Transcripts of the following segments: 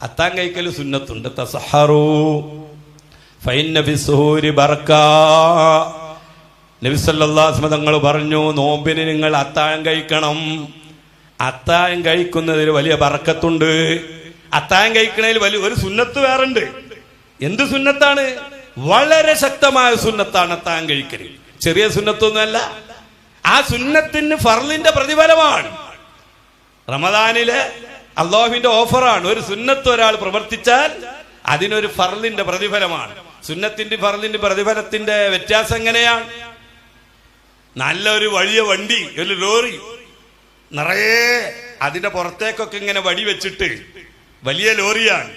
അത്താൻ കഴിക്കൽ സുന്നത്തുണ്ട്. തസഹറു ഫഇന്ന ഫിസ്സുഹൂരി ബർക. നബി സല്ലല്ലാഹു അലൈഹി വസല്ലം തങ്ങൾ പറഞ്ഞു, നോമ്പിന് നിങ്ങൾ അത്താഴം കഴിക്കണം. അത്താഴം കഴിക്കുന്നതിൽ വലിയ ബർക്കത്തുണ്ട്. അത്താഴം കഴിക്കണതിൽ വലിയ ഒരു സുന്നത്ത് വേറുണ്ട്. എന്ത് സുന്നത്താണ്? വളരെ ശക്തമായ സുന്നത്താണ് അത്താഴം കഴിക്കൽ. ചെറിയ സുന്നത്തൊന്നുമല്ല. ആ സുന്നത്തിന് ഫർളിന്റെ പ്രതിഫലമാണ്. റമദാനിലെ അള്ളാഹുവിന്റെ ഓഫറാണ്. ഒരു സുന്നത്ത് ഒരാൾ പ്രവർത്തിച്ചാൽ അതിനൊരു ഫർളിന്റെ പ്രതിഫലമാണ്. സുന്നത്തിന്റെ ഫർളിന്റെ പ്രതിഫലത്തിന്റെ വ്യത്യാസം എങ്ങനെയാണ്? നല്ലൊരു വലിയ വണ്ടി, ഒരു ലോറി നിറയെ അതിന്റെ പുറത്തേക്കൊക്കെ ഇങ്ങനെ വടി വെച്ചിട്ട്, വലിയ ലോറിയാണ്,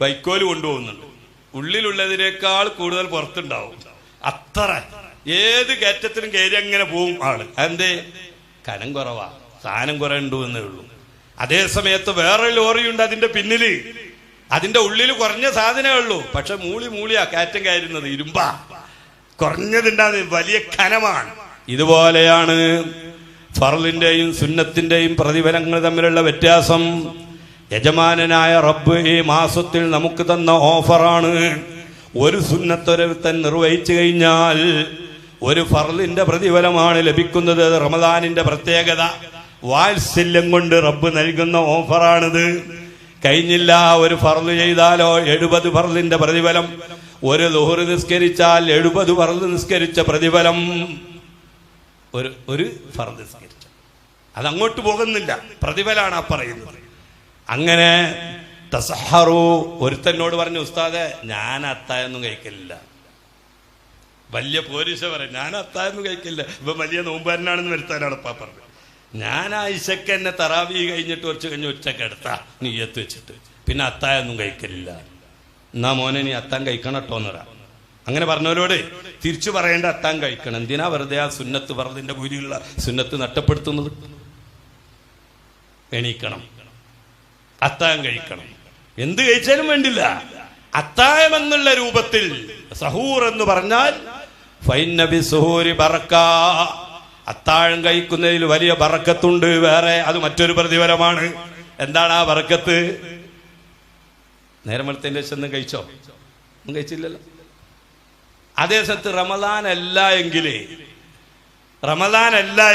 വൈക്കോല് കൊണ്ടുപോകുന്നുണ്ട്. ഉള്ളിലുള്ളതിനേക്കാൾ കൂടുതൽ പുറത്തുണ്ടാവും. അത്ര ഏത് കയറ്റത്തിലും കയറി അങ്ങനെ പോവും ആള്. അതെന്തേ? കനം കുറവാ, സാധനം കുറെ ഉണ്ടു എന്നേ ഉള്ളൂ. അതേ സമയത്ത് വേറെ ലോറിയുണ്ട് അതിന്റെ പിന്നില്, അതിന്റെ ഉള്ളിൽ കുറഞ്ഞ സാധനമേ ഉള്ളൂ. പക്ഷെ മൂളിയാ കയറ്റം കയറുന്നത്, ഇരുമ്പാ, കുറഞ്ഞതുണ്ടാകുന്നത് വലിയ കനമാണ്. ഇതുപോലെയാണ് ഫർളിന്റെയും സുന്നത്തിന്റെയും പ്രതിഫലങ്ങൾ തമ്മിലുള്ള വ്യത്യാസം. യജമാനനായ റബ്ബ് ഈ മാസത്തിൽ നമുക്ക് തന്ന ഓഫറാണ്. ഒരു സുന്നത്തൊരുത്തൻ നിർവഹിച്ചു കഴിഞ്ഞാൽ ഒരു ഫർളിന്റെ പ്രതിഫലമാണ് ലഭിക്കുന്നത്. റമദാനിന്റെ പ്രത്യേകത, വാത്സല്യം കൊണ്ട് റബ്ബ് നൽകുന്ന ഓഫറാണിത്. കഴിഞ്ഞില്ല, ഒരു ഫർള് ചെയ്താലോ 70 ഫർളിന്റെ പ്രതിഫലം. ഒരു ളുഹർ നിസ്കരിച്ചാൽ 70 ഫർള് നിസ്കരിച്ച പ്രതിഫലം. ഒരു ഫർള് നിസ്കരിച്ച അതങ്ങോട്ട് പോകുന്നില്ല, പ്രതിഫലാണ് ആ പറയുന്നത്. അങ്ങനെ തസഹറു. ഒരുത്തനോട് പറഞ്ഞു, ഉസ്താദെ ഞാൻ അത്താഴൊന്നും കഴിക്കലില്ല. വലിയ പോലീസ പറയും, ഞാൻ അത്താഴൊന്നും കഴിക്കില്ല. ഇപ്പൊ വലിയ നോമ്പുകാരനാണെന്ന് വരുത്താനാണ് ഇപ്പാ പറഞ്ഞത്. ഞാൻ ആ ഇശക്ക് എന്നെ തറാവി കഴിഞ്ഞിട്ട് കുറച്ച് കഴിഞ്ഞ് ഉച്ചക്ക് എടുത്താ നീയത്ത് വെച്ചിട്ട് പിന്നെ അത്താഴൊന്നും കഴിക്കലില്ല. എന്നാ മോനെ നീ അത്താൻ കഴിക്കണം കേട്ടോന്ന് പറയാം. അങ്ങനെ പറഞ്ഞവരോട് തിരിച്ചു പറയേണ്ട, അത്താൻ കഴിക്കണം. എന്തിനാ വെറുതെ ആ സുന്നത്ത് ഫർളിന്റെ കൂലിയുള്ള സുന്നത്ത് നഷ്ടപ്പെടുത്തുന്നത്? എണീക്കണം, അത്താഴം കഴിക്കണം. എന്ത് കഴിച്ചാലും വേണ്ടില്ല, അത്താഴം എന്നുള്ള രൂപത്തിൽ. സഹൂർ എന്ന് പറഞ്ഞാൽ ഫഇന്ന ബിസ്സുഹൂരി ബർക. അത്താഴം കഴിക്കുന്നതിൽ വലിയ ബർക്കത്തുണ്ട്. വേറെ അത് മറ്റൊരു പ്രതിഫലമാണ്. എന്താണ് ആ ബർക്കത്ത്? നേരം വെളുത്തതിന്റെ ശേഷം ഒന്നും കഴിച്ചോ? ഒന്നും കഴിച്ചില്ലല്ലോ. അതേ സ്ഥലത്ത് റമദാൻ അല്ല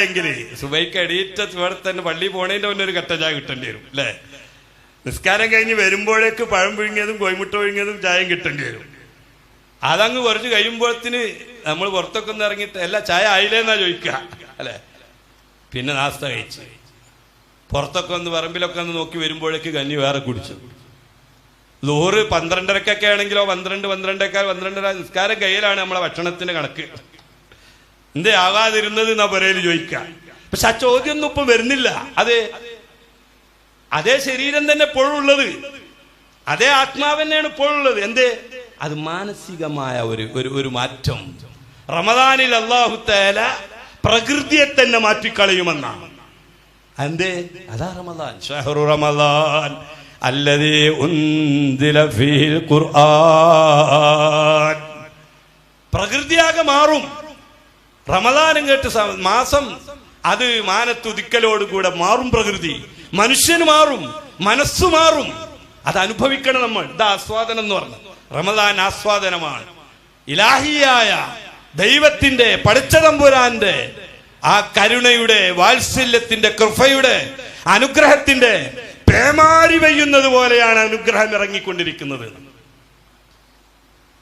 എങ്കില് സുബൈക്ക് എടീറ്റ ഇവിടെ തന്നെ പള്ളി പോണേന്റെ മുന്നേ ഒരു കട്ട ചായ കിട്ടേണ്ടി വരും അല്ലേ? നിസ്കാരം കഴിഞ്ഞ് വരുമ്പോഴേക്ക് പഴം പുഴുങ്ങിയതും കോഴിമുട്ട പുഴുങ്ങിയതും ചായയും കിട്ടേണ്ടി വരും. അതങ്ങ് കുറച്ച് കഴിയുമ്പോഴത്തിന് നമ്മൾ പുറത്തൊക്കെ ഒന്ന് ഇറങ്ങിയിട്ട് എല്ലാ ചായ ആയില്ലേന്നാ ചോദിക്കുക അല്ലെ? പിന്നെ നാസ്ത കഴിച്ച് പുറത്തൊക്കെ ഒന്ന് പറമ്പിലൊക്കെ ഒന്ന് നോക്കി വരുമ്പോഴേക്ക് കഞ്ഞി വേറെ കുടിച്ചു. ളുഹർ 12:30 ആണെങ്കിലോ 12:12 നിസ്കാരം കയ്യിലാണ് നമ്മളെ ഭക്ഷണത്തിന്റെ കണക്ക്. എന്തേ ആകാതിരുന്നത് എന്നാ പറയല് ചോദിക്കാം. പക്ഷെ ആ ചോദ്യം ഒന്നും ഇപ്പം വരുന്നില്ല. അതേ ശരീരം തന്നെ ഇപ്പോഴുള്ളത്, അതേ ആത്മാവ് തന്നെയാണ് ഇപ്പോഴുള്ളത്. എന്തേ? അത് മാനസികമായ ഒരു മാറ്റം. റമദാനിൽ അല്ലാഹു തആല പ്രകൃതിയെ തന്നെ മാറ്റിക്കളയുമെന്നാണ്. എന്തേ? അതാ റമദാൻ. ശഹ്റു റമദാൻ അല്ലദീ ഉൻസില ഫീഹിൽ ഖുർആൻ. പ്രകൃതിയാകെ മാറും. റമദാനും കേട്ട് മാസം അത് മാനത്തുദിക്കലോടുകൂടെ മാറും. പ്രകൃതി, മനുഷ്യന് മാറും, മനസ്സു മാറും. അത് അനുഭവിക്കണം നമ്മൾ. ഇതാ ആസ്വാദനം എന്ന് പറഞ്ഞു. റമദാൻ ആസ്വാദനമാണ്. ഇലാഹിയായ ദൈവത്തിന്റെ, പടച്ച തമ്പുരാന്റെ ആ കരുണയുടെ, വാത്സല്യത്തിന്റെ, കൃപയുടെ, അനുഗ്രഹത്തിന്റെ പേമാരി പെയ്യുന്നത് പോലെയാണ് അനുഗ്രഹം ഇറങ്ങിക്കൊണ്ടിരിക്കുന്നത്.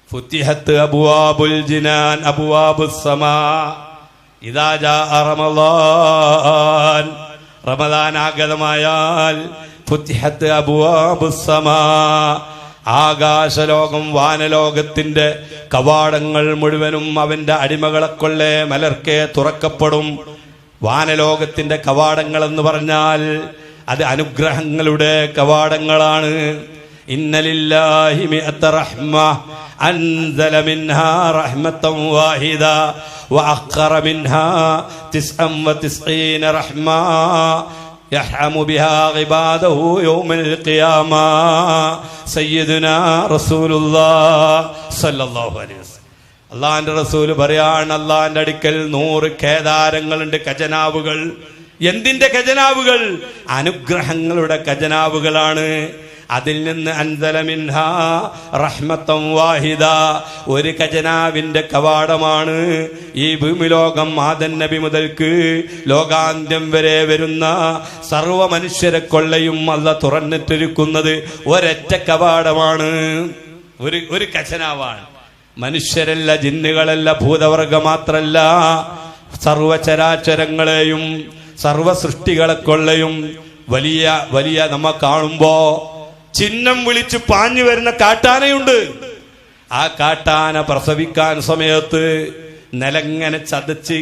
ഫുത്തിഹത്ത് അബ്വാബുൽ ജിനാൻ അബ്വാബുസ് സമാ ഇദാ ജാഅ റമളാൻ. റമദാൻ ആഗതമായാൽ ഫുത്തിഹത്ത് അബ്വാബുസ് സമാ, ആകാശലോകം, വാനലോകത്തിന്റെ കവാടങ്ങൾ മുഴുവനും അവന്റെ അടിമകളെ കൊള്ളെ മലർക്കെ തുറക്കപ്പെടും. വാനലോകത്തിന്റെ കവാടങ്ങൾ എന്ന് പറഞ്ഞാൽ അത് അനുഗ്രഹങ്ങളുടെ കവാടങ്ങളാണ്. ഇന്നലില്ലാഹി മിഅത റഹ്മ അൻസല മിൻഹാ റഹ്മതൻ വാഹിദ വഅഖറ മിൻഹാ 99 റഹ്മ യർഹമു ബിഹാ ഇബാദഹു യൗമൽ ഖിയാമ. സയ്യിദുനാ റസൂലുള്ളാഹി സ്വല്ലല്ലാഹു അലൈഹി വസല്ലം. അല്ലാഹുവിന്റെ റസൂൽ പറയാണ്, അല്ലാഹുവിന്റെ അടുക്കൽ 100 കേദാരങ്ങളുണ്ട്, ഖജനാവുകൾ. എന്തിന്റെ ഖജനാവുകൾ? അനുഗ്രഹങ്ങളുടെ ഖജനാവുകളാണ്. അതിൽ നിന്ന് അൻസല മിൻഹാ റഹ്മത്തൻ വാഹിദ, ഒരു ഖജനാവിന്റെ കവാടമാണ് ഈ ഭൂമിലോകം ആദം നബി മുതൽക്ക് ലോകാന്ത്യം വരെ വരുന്ന സർവ മനുഷ്യരെ കൊള്ളയും അല്ലാഹ് തുറന്നിട്ടിരിക്കുന്നത് ഒരൊറ്റ കവാടമാണ്, ഒരു ഖജനാവാണ്. മനുഷ്യരല്ല, ജിന്നുകളല്ല, ഭൂതവർഗം മാത്രല്ല, സർവചരാചരങ്ങളെയും സർവ സൃഷ്ടികളെ കൊള്ളയും വലിയ വലിയ നമ്മ കാണുമ്പോ ചിഹ്നം വിളിച്ച് പാഞ്ഞു വരുന്ന കാട്ടാനയുണ്ട്. ആ കാട്ടാന പ്രസവിക്കാൻ സമയത്ത് നിലങ്ങനെ ചതച്ച്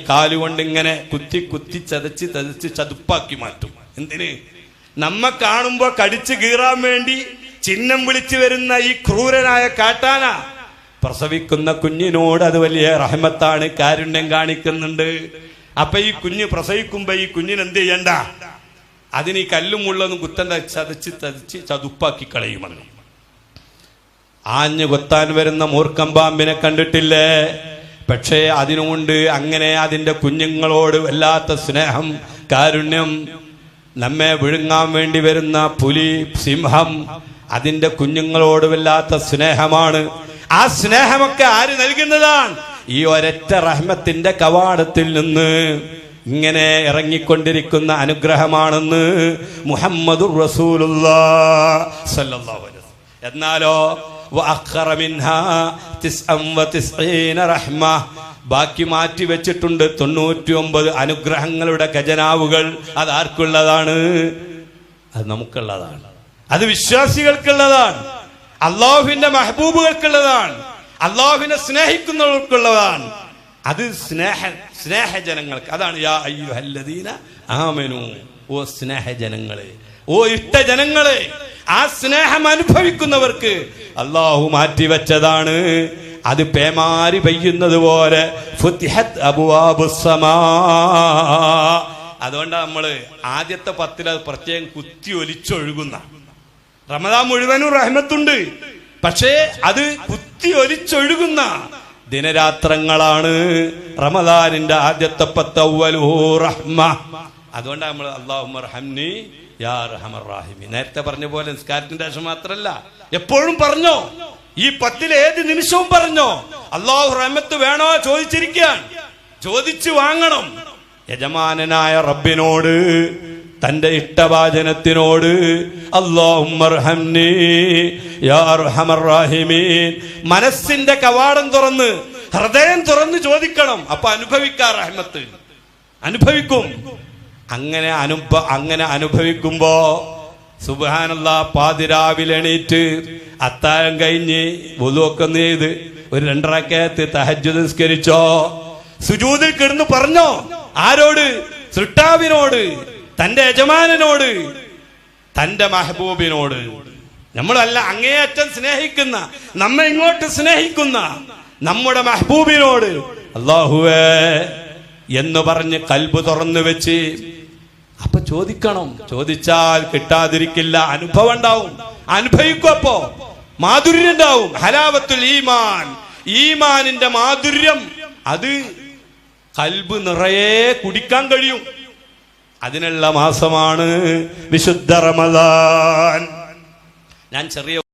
കാലുകൊണ്ട് ഇങ്ങനെ കുത്തി കുത്തി ചതച്ച് ചതച്ച് ചതുപ്പാക്കി മാറ്റും. എന്തിന്? നമ്മ കാണുമ്പോ കടിച്ചു കീറാൻ വേണ്ടി ചിഹ്നം വിളിച്ചു വരുന്ന ഈ ക്രൂരനായ കാട്ടാന പ്രസവിക്കുന്ന കുഞ്ഞിനോട് അത് വലിയ റഹ്മത്താണ്, കാരുണ്യം കാണിക്കുന്നുണ്ട്. അപ്പൊ ഈ കുഞ്ഞ് പ്രസവിക്കുമ്പോ ഈ കുഞ്ഞിന് എന്ത് ചെയ്യണ്ട? അതിന് ഈ കല്ലും മുള്ളൊന്നും കുത്തണ്ട, ചതച്ച് ചതച്ച് ചതുപ്പാക്കി കളയുമെന്ന്. ആഞ്ഞു കൊത്താൻ വരുന്ന മൂർഖം പാമ്പിനെ കണ്ടിട്ടില്ലേ? പക്ഷേ അതിനുകൊണ്ട് അങ്ങനെ അതിന്റെ കുഞ്ഞുങ്ങളോട് വല്ലാത്ത സ്നേഹം, കാരുണ്യം. നമ്മെ വിഴുങ്ങാൻ വേണ്ടി വരുന്ന പുലി, സിംഹം, അതിന്റെ കുഞ്ഞുങ്ങളോട് വല്ലാത്ത സ്നേഹമാണ്. ആ സ്നേഹമൊക്കെ ആര് നൽകുന്നതാണ്? ഈ ഒരൊറ്റ റഹ്മത്തിന്റെ കവാടത്തിൽ നിന്ന് ഇങ്ങനെ ഇറങ്ങിക്കൊണ്ടിരിക്കുന്ന അനുഗ്രഹമാണെന്ന് മുഹമ്മദുർ റസൂലുള്ളാഹി സ്വല്ലല്ലാഹു അലൈഹി വസല്ലം. എന്നാലോ വഅഖറ മിൻഹാ 99 റഹ്മ, ബാക്കി മാറ്റി വെച്ചിട്ടുണ്ട് 99 അനുഗ്രഹങ്ങളുടെ ഖജനാവുകൾ. അത് ആർക്കുള്ളതാണ്? അത് നമുക്കുള്ളതാണ്, അത് വിശ്വാസികൾക്കുള്ളതാണ്, അള്ളാഹുവിന്റെ മെഹബൂബുകൾക്കുള്ളതാണ്, അള്ളാഹുവിനെ സ്നേഹിക്കുന്നവർക്കുള്ളതാണ്. അത് സ്നേഹജനങ്ങൾക്ക്. അതാണ് യാ അയ്യുഹല്ലദീന ആമനു, ഓ സ്നേഹജനങ്ങളെ, ഓ ഇഷ്ടജനങ്ങളെ. ആ സ്നേഹം അനുഭവിക്കുന്നവർക്ക് അള്ളാഹു മാറ്റിവെച്ചതാണ്. അത് പേമാരി പെയ്യുന്നത് പോലെ ഫുതിഹത് അബ്വാബുസ് സമാ. അതുകൊണ്ടാണ് നമ്മള് ആദ്യത്തെ 10 അത് പ്രത്യേകം കുത്തി ഒലിച്ചൊഴുകുന്ന. റമദാൻ മുഴുവനും റഹ്മത്തുണ്ട്, പക്ഷേ അത് കുത്തി ഒലിച്ചൊഴുകുന്ന ദിനരാത്രങ്ങളാണ് റമദാനിന്റെ ആദ്യത്തെ 10 അവ്വലുഹു റഹ്മ. അതുകൊണ്ടാണ് നമ്മൾ അല്ലാഹുമ്മ റഹംനി യാ അർഹമർ റഹീമീൻ. നേരത്തെ പറഞ്ഞ പോലെ നിസ്കാരത്തിന്റെ ശേഷം മാത്രല്ല, എപ്പോഴും പറഞ്ഞോ, ഈ 10 ഏത് നിമിഷവും പറഞ്ഞോ. അല്ലാഹു റഹ്മത്ത് വേണോ ചോദിച്ചിരിക്കാൻ, ചോദിച്ചു വാങ്ങണം. യജമാനനായ റബ്ബിനോട്, തന്റെ ഇഷ്ടഭാജനത്തിനോട് അല്ലാഹുമ്മർഹംനി യാ അർഹമർ റഹീമീൻ മനസ്സിന്റെ കവാടം തുറന്ന്, ഹൃദയം തുറന്ന് ചോദിക്കണം. അപ്പൊ അനുഭവിക്കാ റഹ്മത്ത്, അനുഭവിക്കും. അങ്ങനെ അനുഭവിക്കുമ്പോ സുബ്ഹാനല്ലാഹ്, പാതിരാവിലെ എണീറ്റ് അത്താഴം കഴിഞ്ഞ് വുളുവൊക്കെ ചെയ്ത് ഒരു 2 റക്അത്ത് തഹജ്ജുദ് നിസ്കരിച്ചോ, സുജൂദിൽ കിടന്ന് പറഞ്ഞോ. ആരോട്? സൃഷ്ടാവിനോട്, തന്റെ യജമാനനോട്, തന്റെ മെഹബൂബിനോട്. നമ്മളല്ല, അങ്ങേയറ്റം സ്നേഹിക്കുന്ന, നമ്മെ ഇങ്ങോട്ട് സ്നേഹിക്കുന്ന നമ്മുടെ മെഹബൂബിനോട് അല്ലാഹുവേ എന്ന് പറഞ്ഞ് കൽബ് തുറന്നു വെച്ച് അപ്പൊ ചോദിക്കണം. ചോദിച്ചാൽ കിട്ടാതിരിക്കില്ല, അനുഭവം ഉണ്ടാവും, അനുഭവിക്കും. അപ്പോ മാധുര്യം ഉണ്ടാവും. ഹലാവത്തുൽ ഈമാൻ, ഈമാനിന്റെ മാധുര്യം, അത് കൽബ് നിറയെ കുടിക്കാൻ കഴിയും. അതിനുള്ള മാസമാണ് വിശുദ്ധ റമദാൻ. ഞാൻ ചെറിയ